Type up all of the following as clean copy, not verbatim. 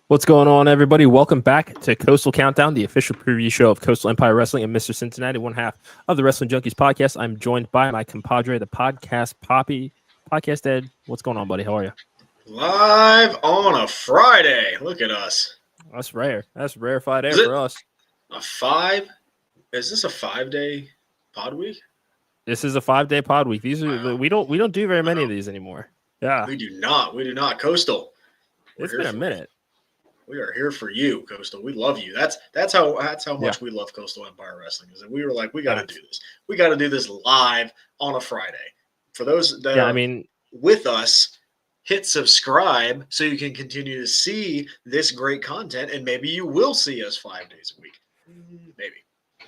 What's going on, everybody? Welcome back to Coastal Countdown, the official preview show of Coastal Empire Wrestling and Mr. Cincinnati, one half of the Wrestling Junkies podcast. I'm joined by my compadre, the podcast Poppy. Podcast Ed, what's going on, buddy? How are you? Live on a Friday. Look at us. That's rare. That's rarefied air for us. A 5? Is this a 5-day pod week? This is a 5-day pod week. These are we don't do very many of these anymore. Yeah, we do not. We do not. Coastal. It's been a minute. We are here for you, Coastal. We love you. That's how much we love Coastal Empire Wrestling. Is that we were like, we got to do this. We got to do this live on a Friday. For those that are with us, hit subscribe so you can continue to see this great content, and maybe you will see us 5 days a week. Maybe.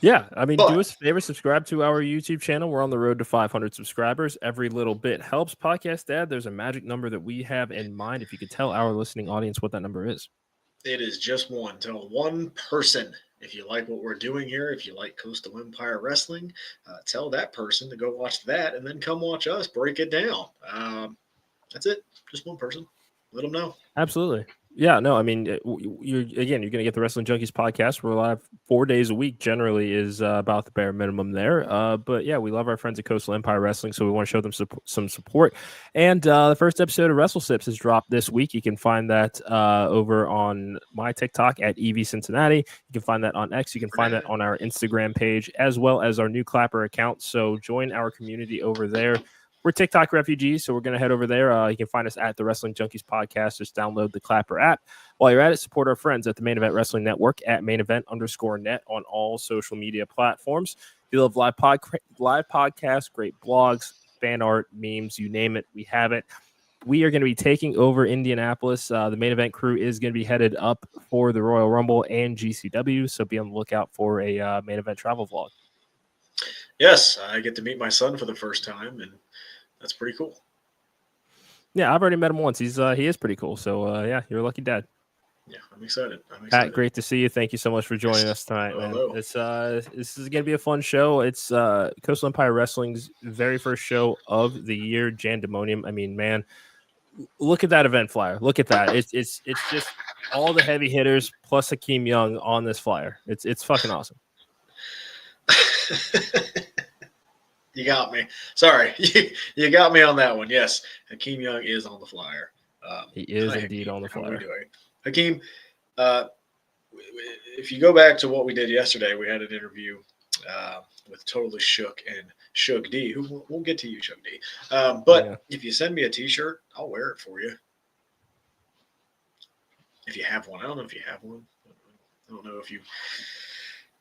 Yeah, do us a favor, subscribe to our YouTube channel. We're on the road to 500 subscribers. Every little bit helps. Podcast Dad, there's a magic number that we have in mind. If you could tell our listening audience what that number is. It is just one. Tell one person if you like what we're doing here, if you like Coastal Empire Wrestling, tell that person to go watch that and then come watch us break it down. That's it. Just one person. Let them know. Absolutely. Yeah, no, you're going to get the Wrestling Junkies podcast. We're live 4 days a week, generally is about the bare minimum there. But yeah, we love our friends at Coastal Empire Wrestling, so we want to show them some support. And the first episode of Wrestle Sips has dropped this week. You can find that over on my TikTok at EV Cincinnati. You can find that on X. You can find that on our Instagram page, as well as our new Clapper account. So join our community over there. We're TikTok refugees, so we're going to head over there. You can find us at the Wrestling Junkies podcast. Just download the Clapper app. While you're at it, support our friends at the Main Event Wrestling Network at @mainevent_net on all social media platforms. If you love live podcasts, great blogs, fan art, memes, you name it, we have it. We are going to be taking over Indianapolis. The Main Event crew is going to be headed up for the Royal Rumble and GCW, so be on the lookout for a Main Event travel vlog. Yes, I get to meet my son for the first time, and that's pretty cool. Yeah, I've already met him once. He is pretty cool. So yeah, you're a lucky dad. Yeah, I'm excited. Pat, great to see you. Thank you so much for joining us tonight, man. This is gonna be a fun show. It's Coastal Empire Wrestling's very first show of the year, Jandemonium. I mean, man, look at that event flyer. Look at that. It's just all the heavy hitters plus Hakeem Young on this flyer. It's fucking awesome. You got me. Sorry. You got me on that one. Yes, Hakeem Young is on the flyer. He is indeed on the flyer. How are we doing? Hakeem, if you go back to what we did yesterday, we had an interview with Totally Shook and Shook D, who we'll get to you, Shook D. But if you send me a T-shirt, I'll wear it for you. If you have one. I don't know if you have one. I don't know if you...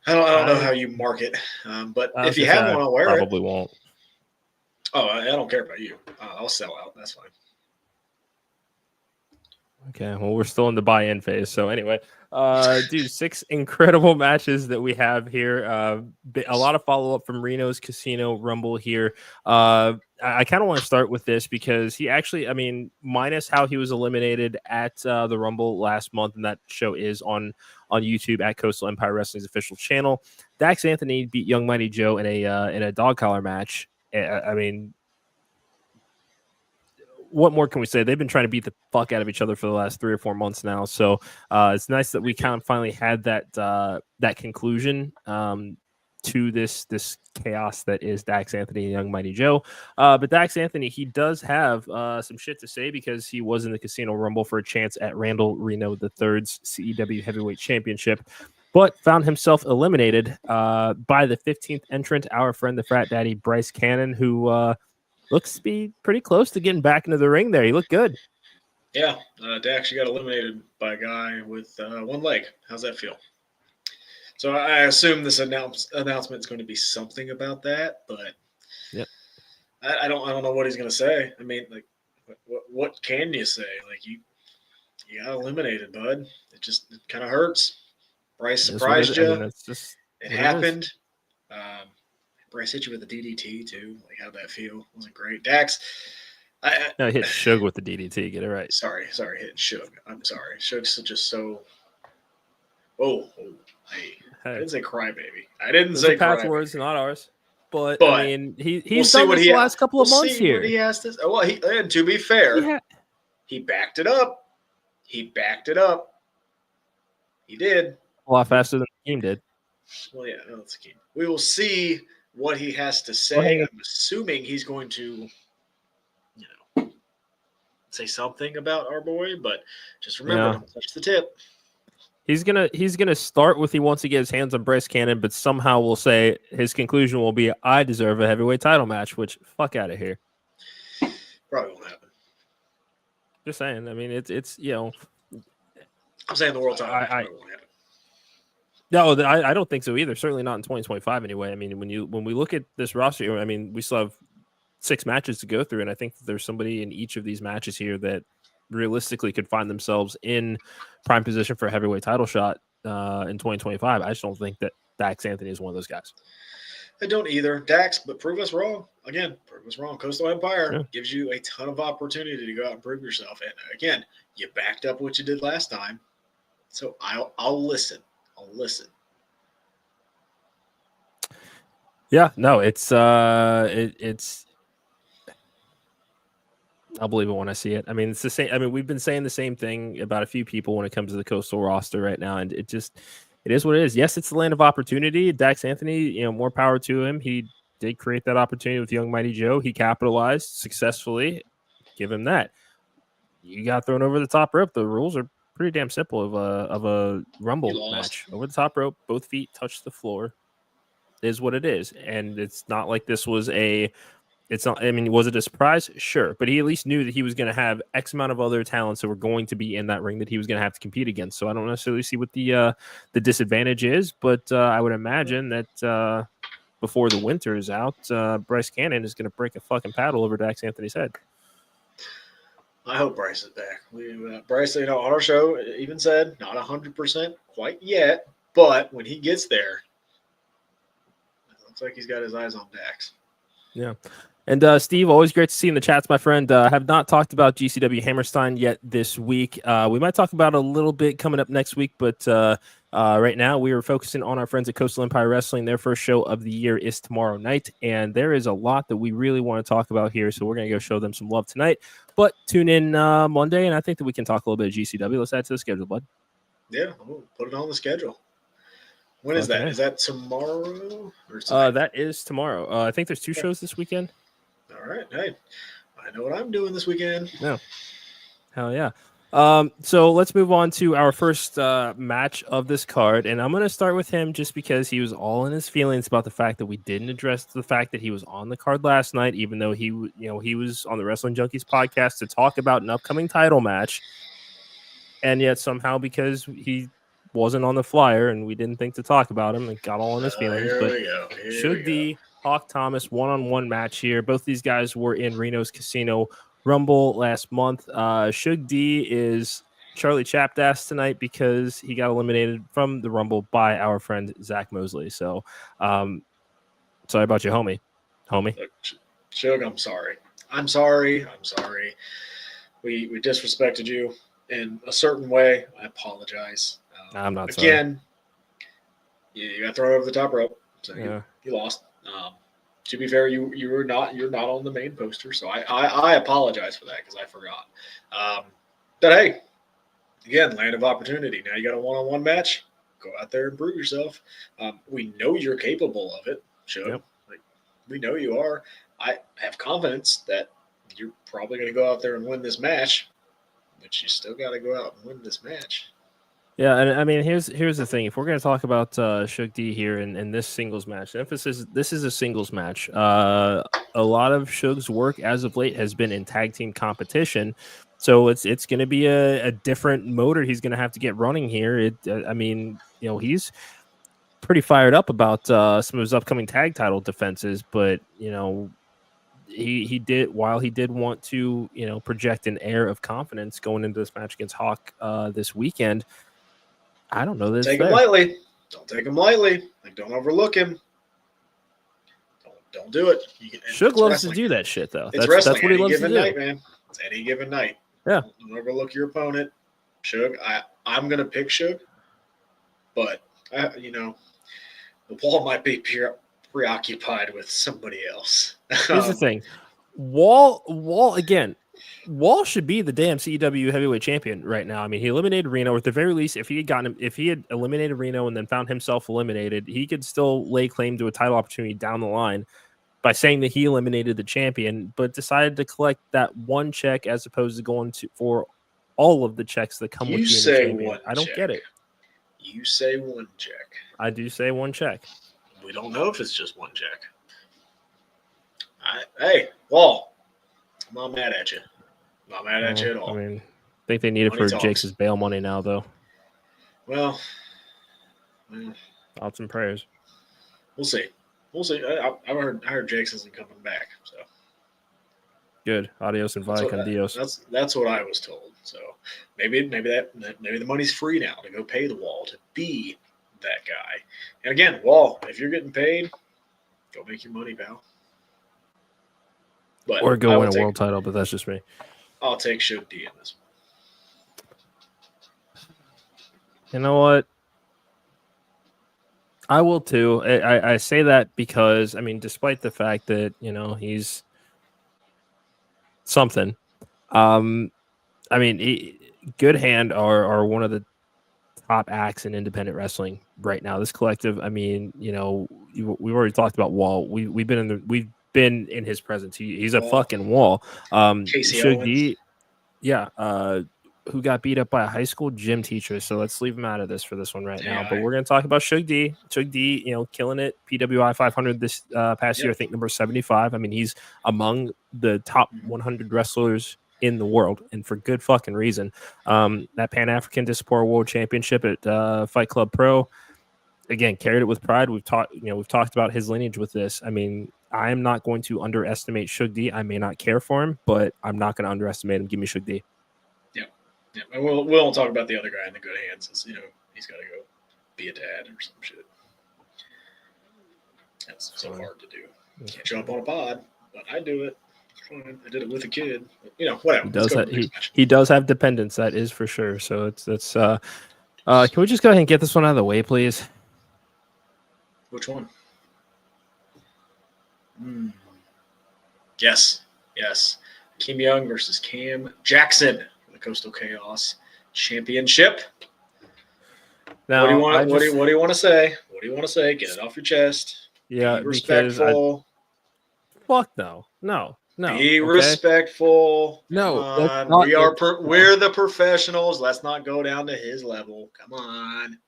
I don't know how you market, but if you have one, I'll wear it. Probably won't. Oh, I don't care about you. I'll sell out. That's fine. Okay, well, we're still in the buy-in phase. So anyway, dude, 6 incredible matches that we have here. A lot of follow-up from Reno's Casino Rumble here. I kind of want to start with this because he actually, minus how he was eliminated at the Rumble last month, and that show is on YouTube at Coastal Empire Wrestling's official channel. Dax Anthony beat Young Mighty Joe in a dog collar match. What more can we say? They've been trying to beat the fuck out of each other for the last 3 or 4 months now. So it's nice that we kind of finally had that conclusion to this chaos that is Dax Anthony and Young Mighty Joe. But Dax Anthony, he does have some shit to say because he was in the Casino Rumble for a chance at Randall Reno III's CEW Heavyweight Championship, but found himself eliminated by the 15th entrant, our friend, the frat daddy, Bryce Cannon, who looks to be pretty close to getting back into the ring there. He looked good. Yeah, Dax, you got eliminated by a guy with one leg. How's that feel? So I assume this announcement is going to be something about that, but yep. I don't know what he's going to say. I mean, like, what can you say? Like, you got eliminated, bud. It kind of hurts. Bryce surprised you. It happened. Bryce hit you with a DDT too. Like, how'd that feel? Wasn't great. Dax. No, he hit Shug with the DDT. Get it right. Sorry, hitting Shug. I'm sorry. Shug's just so. Oh, hey. I didn't say crybaby. I didn't say Pat's words, not ours. But I mean, he's done this the last couple of months here. What he has to. Well, and to be fair, he backed it up. He did. A lot faster than Hakeem did. Well, yeah, no, that's Hakeem. We will see what he has to say. I'm assuming he's going to, say something about our boy, but just remember, don't touch the tip. He's gonna start with he wants to get his hands on Bryce Cannon, but somehow will say his conclusion will be I deserve a heavyweight title match, which fuck out of here. Probably won't happen. Just saying. I mean, it's I'm saying the world title match won't happen. No, I don't think so either. Certainly not in 2025 anyway. I mean, when we look at this roster, I mean, we still have 6 matches to go through, and I think that there's somebody in each of these matches here that realistically could find themselves in prime position for a heavyweight title shot in 2025. I just don't think that Dax Anthony is one of those guys. I don't either, Dax, but prove us wrong. Again, prove us wrong. Coastal Empire gives you a ton of opportunity to go out and prove yourself. And again, you backed up what you did last time, so I'll listen. I'll listen. Yeah, no, it's I'll believe it when I see it. I mean, it's the same. I mean, we've been saying the same thing about a few people when it comes to the Coastal roster right now, and it is what it is. Yes, it's the land of opportunity. Dax Anthony, more power to him. He did create that opportunity with Young Mighty Joe. He capitalized successfully. Give him that. You got thrown over the top rope. The rules are pretty damn simple of a Rumble match. Over the top rope, both feet touch the floor. Is what it is, and it's not like this was a. It's not. I mean, was it a surprise? Sure, but he at least knew that he was going to have X amount of other talents that were going to be in that ring that he was going to have to compete against. So I don't necessarily see what the disadvantage is, but I would imagine that before the winter is out, Bryce Cannon is going to break a fucking paddle over Dax Anthony's head. I hope Bryce is back. Bryce, on our show, even said not 100% quite yet, but when he gets there, it looks like he's got his eyes on Dax. Yeah. And Steve, always great to see you in the chats, my friend. Have not talked about GCW Hammerstein yet this week. We might talk about it a little bit coming up next week, but right now we are focusing on our friends at Coastal Empire Wrestling. Their first show of the year is tomorrow night, and there is a lot that we really want to talk about here, so we're going to go show them some love tonight. But tune in Monday, and I think that we can talk a little bit of GCW. Let's add to the schedule, bud. Yeah, we'll put it on the schedule. When is that? Is that tomorrow? Or that is tomorrow. I think there's 2 shows this weekend. All right. Hey, I know what I'm doing this weekend. Yeah. Hell yeah. So let's move on to our first match of this card. And I'm going to start with him just because he was all in his feelings about the fact that we didn't address the fact that he was on the card last night, even though he was on the Wrestling Junkies podcast to talk about an upcoming title match. And yet somehow, because he wasn't on the flyer and we didn't think to talk about him, and got all in his feelings. But should the Hawk Thomas one-on-one match here. Both these guys were in Reno's Casino Rumble last month. Shug D is Charlie Chapdass tonight because he got eliminated from the Rumble by our friend Zach Mosley. So, sorry about you, homie. Look, Shug, I'm sorry. We disrespected you in a certain way. I apologize. I'm not sorry. Again, you got thrown over the top rope, so you lost. To be fair, you're not on the main poster, so I apologize for that because I forgot. But hey, again, land of opportunity. Now you got a one-on-one match. Go out there and prove yourself. We know you're capable of it, Joe. Yep. Like, we know you are. I have confidence that you're probably going to go out there and win this match, but you still got to go out and win this match. Yeah, and I mean, here's the thing. If we're going to talk about Shug D here in this singles match, this is a singles match. A lot of Shug's work as of late has been in tag team competition, so it's going to be a different motor he's going to have to get running here. I mean, he's pretty fired up about some of his upcoming tag title defenses, but he did want to project an air of confidence going into this match against Hawk this weekend. I don't know this. Take him lightly. Don't take him lightly. Like, don't overlook him. Don't do it. Shug loves to do that shit, though. It's wrestling. That's what he loves to do. Night, man. It's any given night. Yeah. Don't overlook your opponent. Shug, I'm gonna pick Shug, but the Wall might be preoccupied with somebody else. Here's the thing. Wall again. Wall should be the damn CEW heavyweight champion right now. I mean, he eliminated Reno, or at the very least, if he had eliminated Reno and then found himself eliminated, he could still lay claim to a title opportunity down the line by saying that he eliminated the champion, but decided to collect that one check as opposed to going for all of the checks that come with being a champion. I don't get it. You say one check. I do say one check. We don't know if it's just one check. Hey, Wall, I'm not mad at you. Not mad at you at all. I mean, I think they need it for Jake's bail money now, though. Well, thoughts and prayers. We'll see. I heard Jake's isn't coming back. So good. Adios and vaya con Dios. That's what I was told. So maybe the money's free now to go pay the Wall to be that guy. And again, Wall, if you're getting paid, go make your money, pal. But or go win a world title, but that's just me. I'll take Shug D in this one. You know what? I will too. I say that because, I mean, despite the fact that, he's something. I mean, Good Hand are one of the top acts in independent wrestling right now. This collective, I mean, we've already talked about Wall. We've been in his presence. He's a fucking wall. Shug D, who got beat up by a high school gym teacher. So let's leave him out of this for this one now. But we're going to talk about Shug D. Shug D, killing it. PWI 500 this past year, I think number 75. I mean, he's among the top 100 wrestlers in the world, and for good fucking reason. That Pan-African Diaspora World Championship at Fight Club Pro, again, carried it with pride. We've talked about his lineage with this. I mean, I am not going to underestimate Shug D. I may not care for him, but I'm not going to underestimate him. Give me Shug D. Yeah, and we'll talk about the other guy in the Good Hands. Since, he's got to go be a dad or some shit. That's so hard to do. You can't jump on a pod, but I do it. I did it with a kid. But, whatever. He does have dependents, that is for sure. So it's can we just go ahead and get this one out of the way, please? Which one? Yes. Hakeem Young versus Cam Jackson. Coastal Chaos Championship. Now, what do you want to say? What do you want to say? Get it off your chest. Yeah, be respectful. Fuck no. Be respectful. No, we're the professionals. Let's not go down to his level. Come on.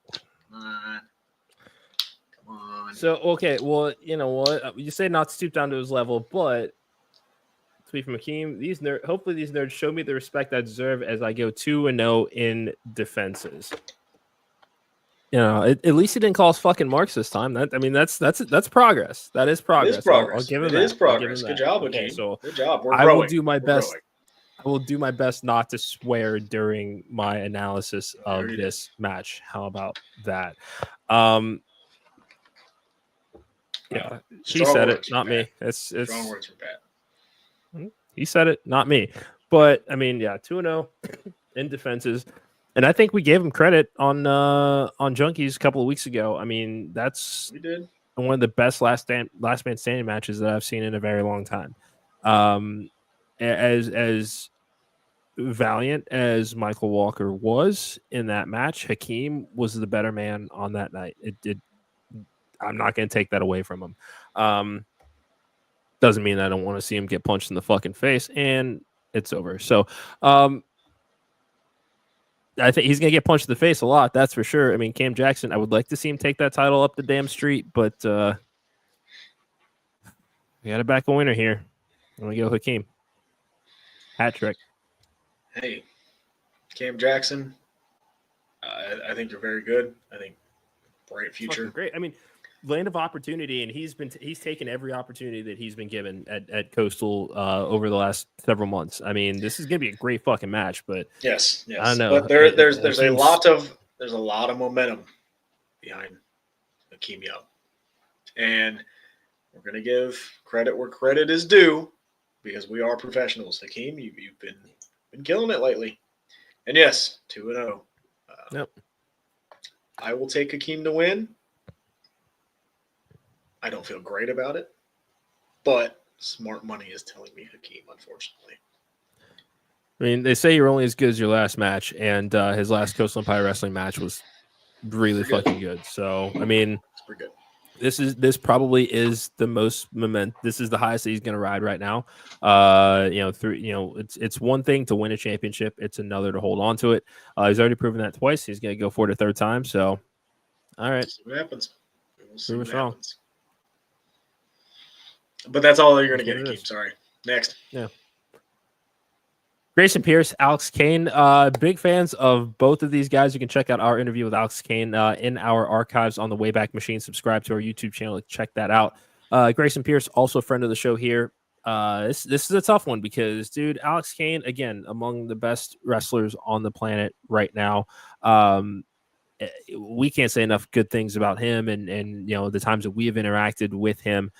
So okay, well, you know what? You say not stoop down to his level, but tweet from Hakeem. Hopefully these nerds show me the respect I deserve as I go 2-0 in defenses. At least he didn't call us fucking marks this time. That's progress. That is progress. It is progress. I'll give him it that. Is progress. Good job, Hakeem. Okay, so good job. We're I growing. will do my best. I will do my best not to swear during my analysis of this match. How about that? Yeah, he said it, not me. It's strong words for Pat. He said it, not me. But I mean, 2-0 in defenses, and I think we gave him credit on Junkies a couple of weeks ago. I mean, we did one of the best last man standing matches that I've seen in a very long time. As valiant as Michael Walker was in that match, Hakeem was the better man on that night. I'm not going to take that away from him. Doesn't mean I don't want to see him get punched in the fucking face, and it's over. So I think he's going to get punched in the face a lot, that's for sure. I mean, Cam Jackson, I would like to see him take that title up the damn street, but we got to back a winner here. I'm going to go Hakeem. Hat trick. Hey, Cam Jackson, I think you're very good. I think bright future. Great. I mean, land of opportunity, and he's taken every opportunity that he's been given at Coastal over the last several months. I mean, this is gonna be a great fucking match, but yes, I don't know. But there's a lot of momentum behind Hakeem Young, and we're gonna give credit where credit is due because we are professionals. Hakeem, you've been killing it lately, and yes, 2-0. Yep. I will take Hakeem to win. I don't feel great about it, but smart money is telling me Hakeem, unfortunately. I mean, they say you're only as good as your last match, and his last Coastal Empire Wrestling match was really fucking good. So, I mean, this probably is the most this is the highest that he's going to ride right now. It's one thing to win a championship, it's another to hold on to it. He's already proven that twice. He's going to go for it a third time. So, all right, see what happens. We'll see what happens. But that's all you're going to get, Hakeem. Sorry. Next. Yeah. Grayson Pierce, Alex Kane. Big fans of both of these guys. You can check out our interview with Alex Kane in our archives on the Wayback Machine. Subscribe to our YouTube channel to check that out. Grayson Pierce, also a friend of the show here. This is a tough one because, dude, Alex Kane, again, among the best wrestlers on the planet right now. We can't say enough good things about him, and the times that we have interacted with him.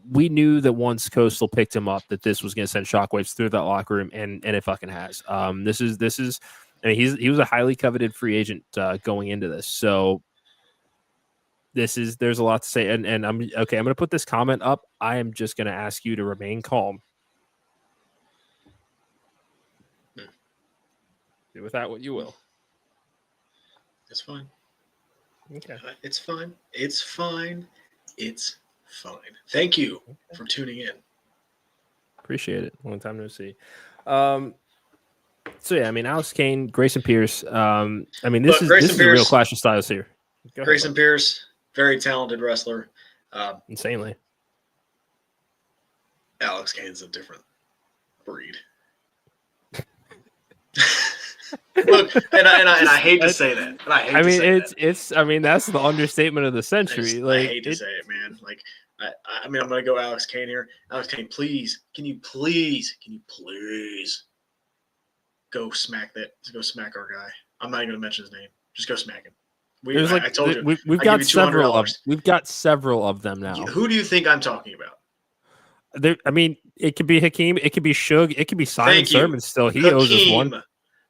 We knew that once Coastal picked him up, that this was going to send shockwaves through that locker room, and it fucking has. This is. I mean, he was a highly coveted free agent going into this, so there's a lot to say. And I'm okay. I'm going to put this comment up. I am just going to ask you to remain calm. Do with that what you will. It's fine. Okay. It's fine. It's fine. It's fine. Thank you for tuning in. Appreciate it. Long time no see. So yeah, I mean, Alex Kane, Grayson Pierce. I mean, this is a real clash of styles here. Grayson Pierce, very talented wrestler. Insanely. Alex Kane's a different breed. Look, and I hate to say that. I mean, that's the understatement of the century. I hate to say it, man. Like, I mean, I'm gonna go Alex Kane here. Alex Kane, please, can you please go smack our guy? I'm not even gonna mention his name. Just go smack him. I told you, we've got several of them now. Who do you think I'm talking about? I mean, it could be Hakeem, it could be Suge, it could be Simon Sermon. Still, he owes us one.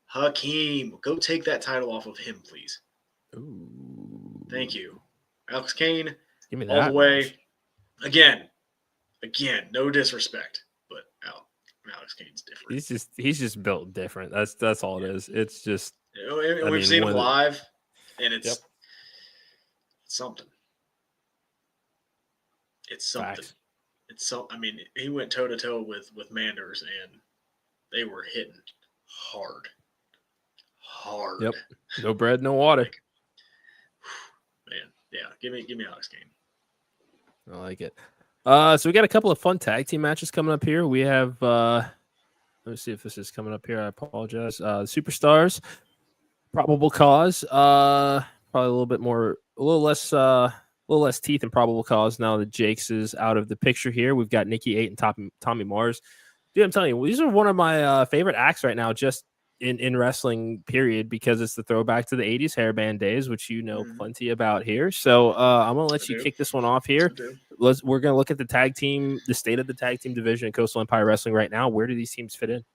Hakeem, go take that title off of him, please. Ooh. Thank you, Alex Kane. Give me all that the way. Again, no disrespect, but Alex Kane's different. He's just built different. That's all it is. It's just we've seen him live, and it's something. It's something. Facts. It's so. I mean, he went toe to toe with Manders, and they were hitting hard. Yep. No bread, no water. Man, yeah. Give me Alex Kane. I like it. So we got a couple of fun tag team matches coming up here. We have let me see if this is coming up here. I apologize. Superstars, Probable Cause. Probably a little less teeth in Probable Cause now that Jake's is out of the picture here. We've got Nikki 8 and Tommy Mars. Dude, I'm telling you, these are one of my favorite acts right now, just in wrestling, period, because it's the throwback to the 80s hairband days, which you know plenty about here. So I'm going to let you kick this one off here. We're going to look at the state of the tag team division in Coastal Empire Wrestling right now. Where do these teams fit in?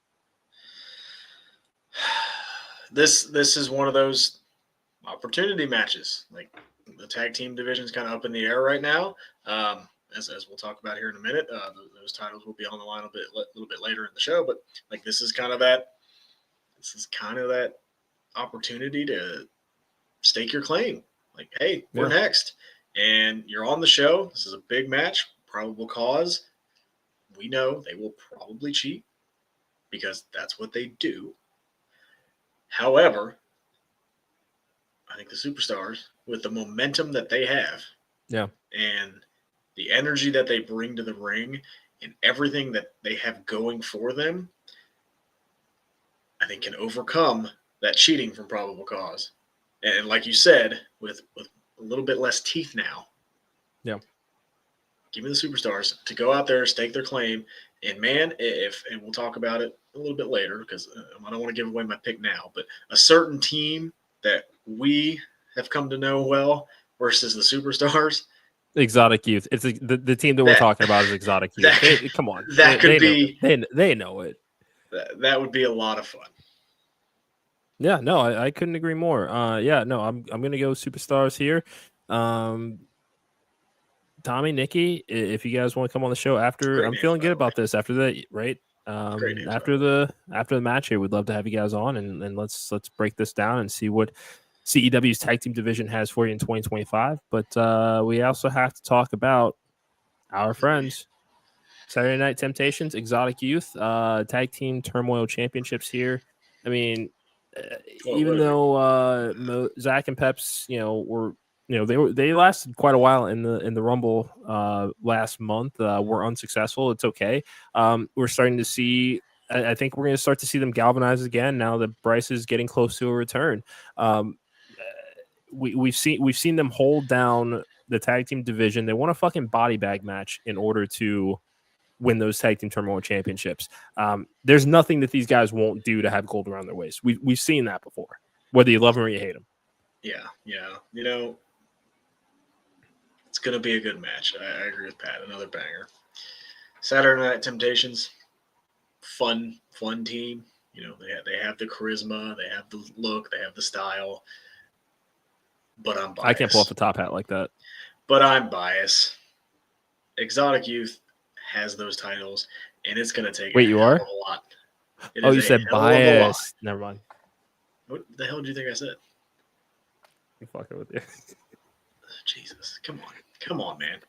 This is one of those opportunity matches. Like, the tag team division is kind of up in the air right now. As we'll talk about here in a minute, those titles will be on the line a little bit later in the show. But like, this is kind of that opportunity to stake your claim. Like, hey, we're next, and you're on the show. This is a big match. Probable Cause. We know they will probably cheat because that's what they do. However, I think the Superstars, with the momentum that they have, and the energy that they bring to the ring, and everything that they have going for them, I think can overcome that cheating from Probable Cause. And like you said, with a little bit less teeth now. Yeah. Give me the Superstars to go out there, stake their claim. And man, and we'll talk about it a little bit later because I don't want to give away my pick now, but a certain team that we have come to know well versus the Superstars. Exotic Youth. It's the team that we're talking about is Exotic Youth. Come on. They know it. That would be a lot of fun. Yeah, no, I couldn't agree more. I'm gonna go Superstars here. Tommy, Nikki, if you guys want to come on the show after, I'm feeling good about this after that, right? After the match here, we'd love to have you guys on and let's break this down and see what CEW's tag team division has for you in 2025. But we also have to talk about our friends, Saturday Night Temptations, Exotic Youth, tag team turmoil championships here. I mean, even though Zach and Peps, were they lasted quite a while in the Rumble last month. Were unsuccessful. It's okay. We're starting to see. I think we're going to start to see them galvanize again now that Bryce is getting close to a return. We've seen them hold down the tag team division. They want a fucking body bag match in order to win those tag team turmoil championships. There's nothing that these guys won't do to have gold around their waist. We've seen that before, whether you love them or you hate them. Yeah. It's going to be a good match. I agree with Pat. Another banger. Saturday Night Temptations, fun team. They have the charisma, they have the look, they have the style. But I'm biased. I can't pull off the top hat like that. But I'm biased. Exotic Youth has those titles, and it's going to take a lot. You said biased. Never mind. What the hell did you think I said? I'm fucking with you. Jesus. Come on, man.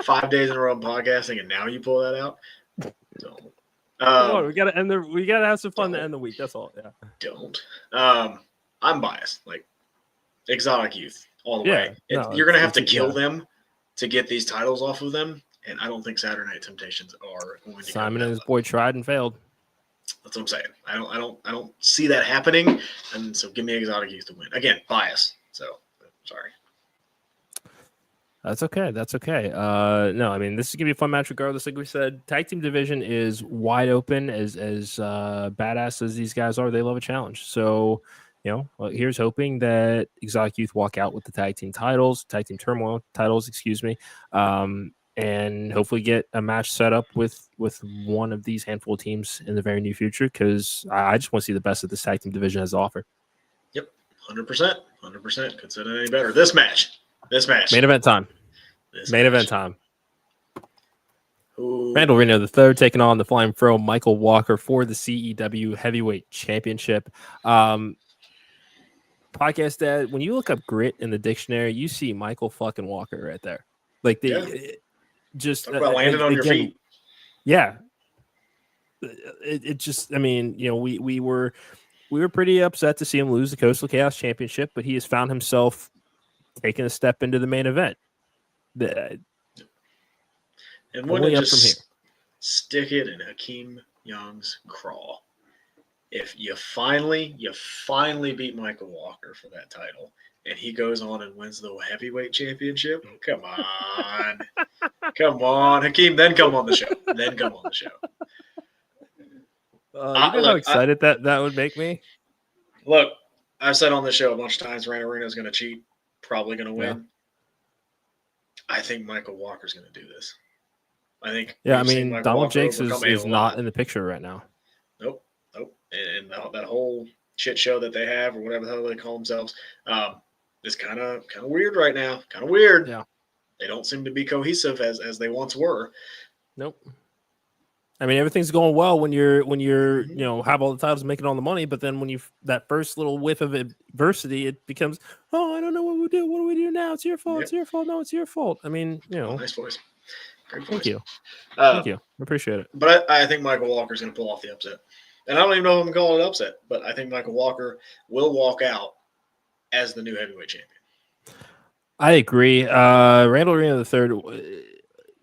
5 days in a row of podcasting, and now you pull that out? Don't. Come on, we gotta have some fun to end the week. That's all. Yeah. Don't. I'm biased. Like, Exotic Youth all the way. You're gonna have to kill them to get these titles off of them, and I don't think Saturday Night Temptations are going to. Simon and his boy tried and failed. That's what I'm saying. I don't see that happening, and so give me Exotic Youth to win. Again, bias. So sorry. That's okay. No, I mean, this is gonna be a fun match regardless. Like we said, tag team division is wide open. As badass as these guys are, they love a challenge. So, here's hoping that Exotic Youth walk out with the tag team turmoil titles, and hopefully get a match set up with one of these handful of teams in the very near future. Because I just want to see the best that this tag team division has to offer. Yep, 100%. Couldn't say it any better. This match. Main event time. Ooh. Randall Reno III taking on the Flying Fro Michael Walker for the CEW Heavyweight Championship. Podcast Dad, when you look up grit in the dictionary, you see Michael fucking Walker right there. Like just talk about landing on your feet. Yeah. It just, I mean, we were pretty upset to see him lose the Coastal Chaos Championship, but he has found himself taking a step into the main event. And wouldn't just stick it in Hakeem Young's craw. If you finally beat Michael Walker for that title, and he goes on and wins the heavyweight championship, come on, Hakeem, then come on the show. You know how excited that would make me? Look, I've said on the show a bunch of times, Reno is going to cheat. Probably going to win. Yeah. I think Michael Walker's going to do this. I think. Yeah, I mean, Donald Jakes is not in the picture right now. Nope. And that whole shit show that they have, or whatever the hell they call themselves, is kind of weird right now. Kind of weird. Yeah. They don't seem to be cohesive as they once were. Nope. I mean, everything's going well when you're have all the titles making all the money, but then when you that first little whiff of adversity, it becomes, I don't know what we do. What do we do now? It's your fault. Yep. It's your fault. No, it's your fault. I mean, nice voice. Great voice. Thank you. Thank you. I appreciate it. But I think Michael Walker's going to pull off the upset, and I don't even know if I'm calling it upset, but I think Michael Walker will walk out as the new heavyweight champion. I agree. Randall Reno III.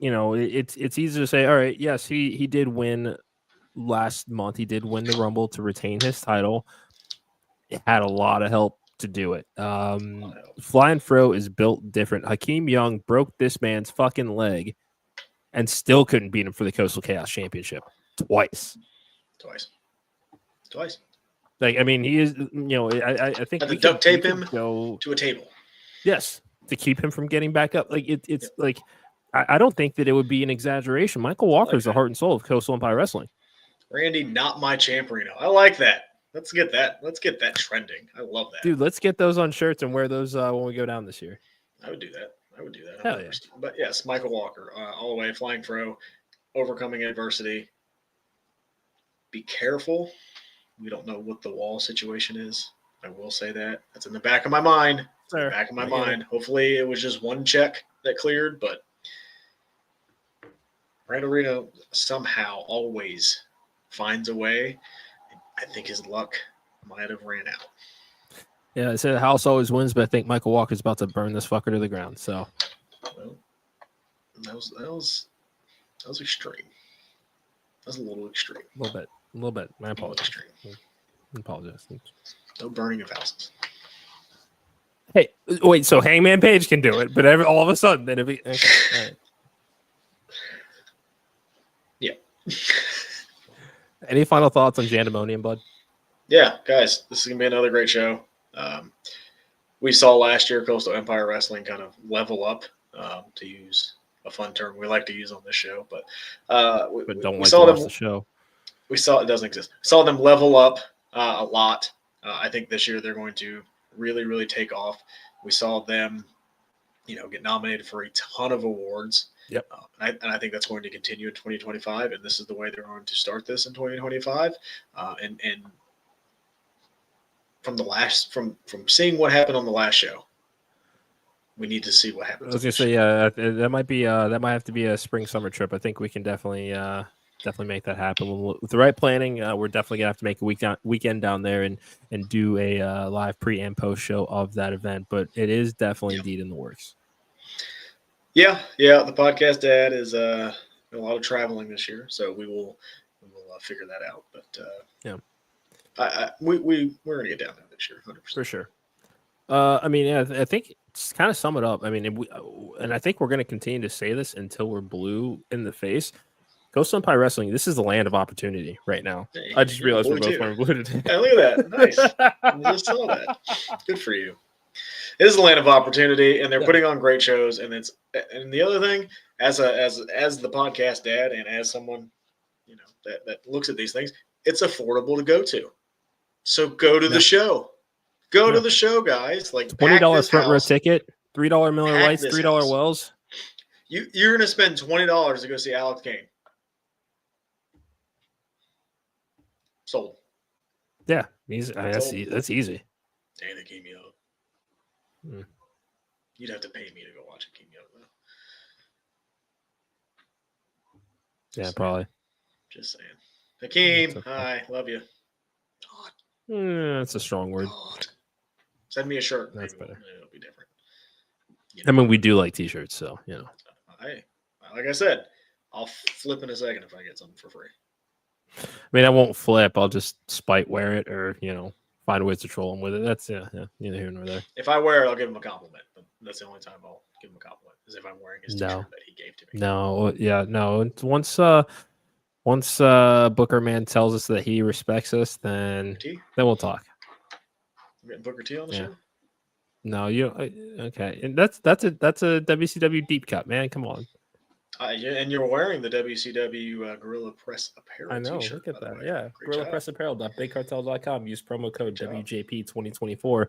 It's easy to say, all right, yes, he did win last month. He did win the Rumble to retain his title. It had a lot of help to do it. Flying Fro is built different. Hakeem Young broke this man's fucking leg and still couldn't beat him for the Coastal Chaos Championship twice. Like, I mean, he is, I think we duct tape him to a table. Yes, to keep him from getting back up. Like, it's like, I don't think that it would be an exaggeration. Michael Walker is the heart and soul of Coastal Empire Wrestling. Randy, not my champ, Reno. I like that. Let's get that trending. I love that. Dude, let's get those on shirts and wear those when we go down this year. I would do that. Hell yeah. But yes, Michael Walker, all the way, Flying Fro, overcoming adversity. be careful. We don't know what the wall situation is. I will say that. That's in the back of my mind. It's in the back of my mind. Hopefully it was just one check that cleared, but Reno somehow always finds a way. I think his luck might have ran out. Yeah, I said the house always wins, but I think Michael Walker's about to burn this fucker to the ground. So, well, that was extreme. That was a little extreme. A little bit. My apologies. I apologize. No burning of houses. Hey, wait. So Hangman Page can do it, but all of a sudden, then it'd be okay. All right. Yeah. Any final thoughts on Jandemonium, bud? Yeah, guys, this is gonna be another great show. We saw last year Coastal Empire Wrestling kind of level up, to use a fun term we like to use on this show, but we saw them. The show. We saw it doesn't exist. Saw them level up a lot. I think this year they're going to really, really take off. We saw them, get nominated for a ton of awards. Yep. And I think that's going to continue in 2025, and this is the way they're going to start this in 2025. And from seeing what happened on the last show, we need to see what happens. I was gonna say, yeah, that might have to be a spring-summer trip. I think we can definitely make that happen with the right planning. We're definitely gonna have to make a weekend down there and do a live pre and post show of that event. But it is definitely indeed in the works. Yeah. The podcast dad is a lot of traveling this year, so we will figure that out. But yeah, we're gonna get down there this year, 100%. For sure. I think just kind of sum it up. I mean, and I think we're going to continue to say this until we're blue in the face. Coastal Empire Wrestling, this is the land of opportunity right now. Hey, I just realized we're both wearing blue today. Yeah, look at that. Nice. I just saw that. Good for you. It is the land of opportunity, and they're putting on great shows. And the other thing, as the podcast dad and as someone, that looks at these things, it's affordable to go to. So go to the show. Go to the show, guys. Like $20 front row ticket, $3 Miller Lights, $3 Wells. You're gonna spend $20 to go see Alex Kane. Sold. Yeah, easy. That's easy. Dang, they gave me up. You'd have to pay me to go watch it. Keep me up though. Yeah, probably. Just saying. Hakeem, hi, love you. That's a strong word. God. Send me a shirt. That's better. It'll be different. I mean, we do like t-shirts, so like I said, I'll flip in a second if I get something for free. I mean, I won't flip. I'll just spite wear it, or find ways to troll him with it. That's neither here nor there. If I wear it, I'll give him a compliment. But that's the only time I'll give him a compliment is if I'm wearing his t-shirt that he gave to me. No. Once Booker Man tells us that he respects us, then we'll talk. We're getting Booker T on the show? No, okay. And that's a WCW deep cut, man. Come on. And you're wearing the WCW Gorilla Press Apparel I know. t-shirt. Look at that. Yeah. Gorilla Press Apparel.bigcartel.com. Use promo code WJP2024 for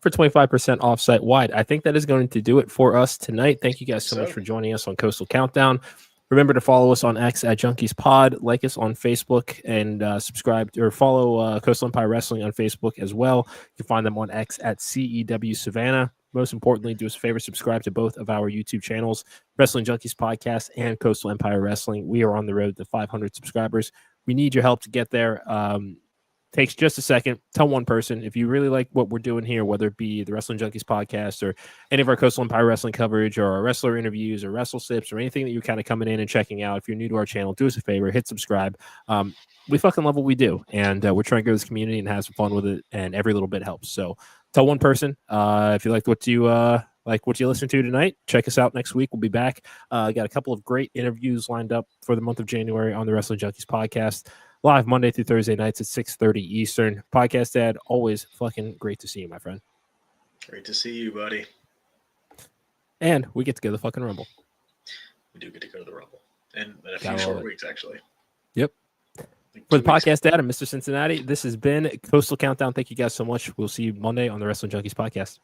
25% off site wide. I think that is going to do it for us tonight. Thank you guys so much for joining us on Coastal Countdown. Remember to follow us on X at Junkies Pod, like us on Facebook, and subscribe or follow Coastal Empire Wrestling on Facebook as well. You can find them on X at CEW Savannah. Most importantly, do us a favor, subscribe to both of our YouTube channels, Wrestling Junkies Podcast and Coastal Empire Wrestling. We are on the road to 500 subscribers. We need your help to get there. Takes just a second. Tell one person if you really like what we're doing here, whether it be the Wrestling Junkies podcast or any of our Coastal Empire Wrestling coverage or our wrestler interviews or wrestle sips or anything that you're kind of coming in and checking out. If you're new to our channel, do us a favor, hit subscribe. We fucking love what we do, and we're trying to grow this community and have some fun with it, and every little bit helps. So tell one person. If you liked what you listened to tonight, check us out next week. We'll be back. Got a couple of great interviews lined up for the month of January on the Wrestling Junkies podcast. Live Monday through Thursday nights at 6:30 Eastern. Podcast Dad, always fucking great to see you, my friend. Great to see you, buddy. And we get to go to the fucking Rumble. We do get to go to the Rumble. And in a few short weeks, actually. Yep. For the Podcast Dad and Mr. Cincinnati, this has been Coastal Countdown. Thank you guys so much. We'll see you Monday on the Wrestling Junkies podcast.